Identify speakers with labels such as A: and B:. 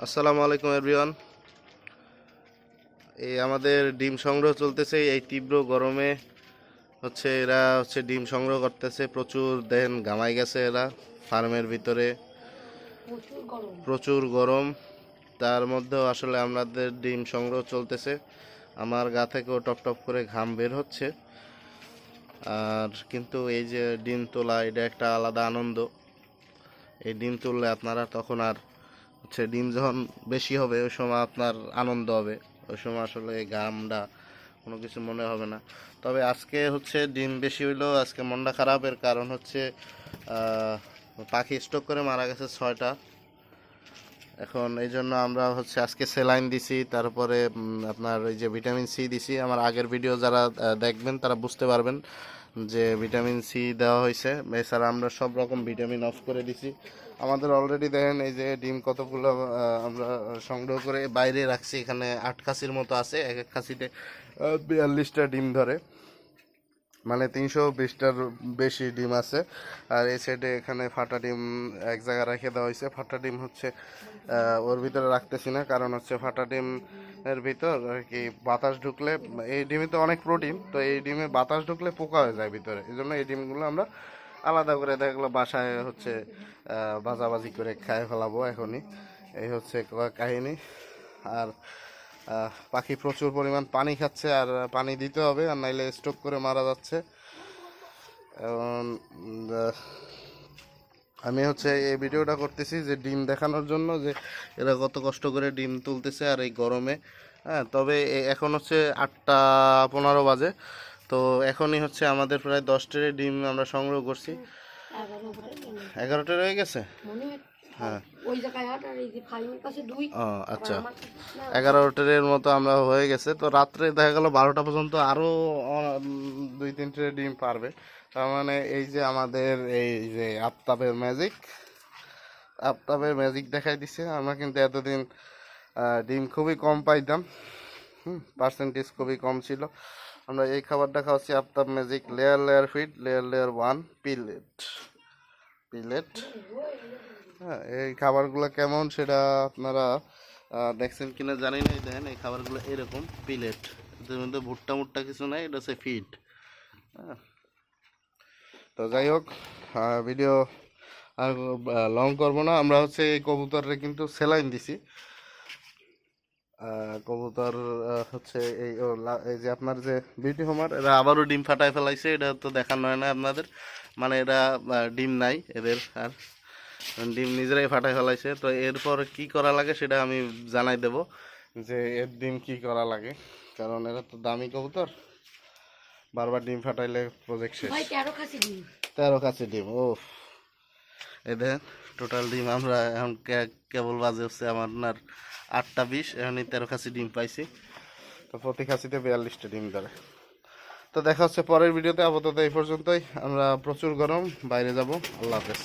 A: আসসালামু আলাইকুম এভরিওয়ান। এই আমাদের ডিম সংগ্রহ চলতেছে এই তীব্র গরমে। এরা ডিম সংগ্রহ করতেছে, প্রচুর দেখেন ঘামাই গেছে এরা ফার্মের ভিতরে, প্রচুর গরম। তার মধ্যেও আসলে আমাদের ডিম সংগ্রহ চলতেছে। আমার গা থেকেও টপ টপ করে ঘাম বের হচ্ছে। আর কিন্তু এই যে ডিম তোলা, এটা একটা আলাদা আনন্দ। এই ডিম তুললে আপনারা তখন আর ডিম যখন বেশি হবে ওই সময় আপনার আনন্দ হবে, ওই সময় আসলে ঘামটা কোনো কিছু মনে হবে না। তবে আজকে ডিম বেশি হইলেও আজকে মনটা খারাপের কারণ পাখি স্টক করে মারা গেছে 6টা। এখন এই জন্য আমরা আজকে স্যালাইন দিছি, তারপরে আপনার ওই যে ভিটামিন সি দিছি। আমার আগের ভিডিও যারা দেখবেন তারা বুঝতে পারবেন যে ভিটামিন সি দেওয়া হয়েছে। এছাড়া আমরা সব রকম ভিটামিন অফ করে দিছি। আমাদের অলরেডি দেখেন এই যে ডিম কতগুলো আমরা সংগ্রহ করে বাইরে রাখছি। এখানে 8 খাসির মতো আছে, এক এক খাসিতে 42টা ডিম ধরে, মানে 320টার বেশি ডিম আছে। আর এই সাইডে এখানে ফাটা ডিম এক জায়গায় রেখে দেওয়া হয়েছে। ফাটা ডিম ওর ভিতরে রাখতেছি না, কারণ ফাটা ডিম এর ভিতর আর কি বাতাস ঢুকলে, এই ডিমে তো অনেক প্রোটিন, তো এই ডিমে বাতাস ঢুকলে পোকা হয়ে যায় ভিতরে। এই জন্য এই ডিমগুলো আমরা আলাদা করে দেখলো বাসায় ভাজাভাজি করে খায় ফেলাবো এখনই। এই কাহিনী। আর পাখি প্রচুর পরিমাণ পানি খাচ্ছে, আর পানি দিতে হবে, আর নাইলে স্ট্রোক করে মারা যাচ্ছে। এবং আমি এই ভিডিওটা করতেছি যে ডিম দেখানোর জন্য, যে এরা কত কষ্ট করে ডিম তুলতেছে আর এই গরমে। হ্যাঁ, তবে এখন 8টা 15 বাজে। তো এখনই আমাদের প্রায় 10টার ডিম আমরা সংগ্রহ করছি। 11টা রয়ে গেছে। হ্যাঁ, আচ্ছা, 11টার মতো আমরা হয়ে গেছে। তো রাত্রে দেখা গেল 12টা পর্যন্ত আরো 2-3টে ডিম পারবে। তার মানে এই যে আমাদের এই যে আফতাবের ম্যাজিক দেখাই দিছে। আমরা কিন্তু এতদিন ডিম খুবই কম পাইতাম, পার্সেন্টেজ খুবই কম ছিল। আমরা এই খাবারটা খাওয়াচ্ছি Aftab magic layer feed layer 1 pellet. হ্যাঁ, এই খাবারগুলো কেমন সেটা আপনারা দেখছেন কিনা জানি না। দেখেন এই খাবারগুলো এরকম পিলেট, এদের মধ্যে ভুট্টা কিছু নাই, এটা ফিড। হ্যাঁ, তো যাই হোক, ভিডিও আর লং করবো না। আমরা এই কবুতরে কিন্তু স্যালাইন দিছি। কবুতর এই যে আপনার যে বিউটি হোমার, এরা আবারও ডিম ফাটায় ফেলাইছে। এটা তো দেখানো হয় না আপনাদের, মানে এরা ডিম নাই এদের, আর ডিম নিজেরাই ফাটায় ফেলাইছে। তো এরপর কি করা লাগে সেটা আমি জানাই দেব, যে এর ডিম কি করা লাগে, কারণ এরা তো দামি কবুতর, বারবার ডিম ফাটাইলে প্রজেক্ট শেষ। 13 খাসি ডিম। ও এদের টোটাল ডিম আমরা এখন কেবল বাজে আমার 8টা 20, এখনই 13 খাসি ডিম পাইছি। তো প্রতি খাসিতে 42টা ডিম ধরে। তো দেখা হচ্ছে পরের ভিডিওতে। আপাতত এই পর্যন্তই। আমরা প্রচুর গরম, বাইরে যাব। আল্লাহ হাফেজ।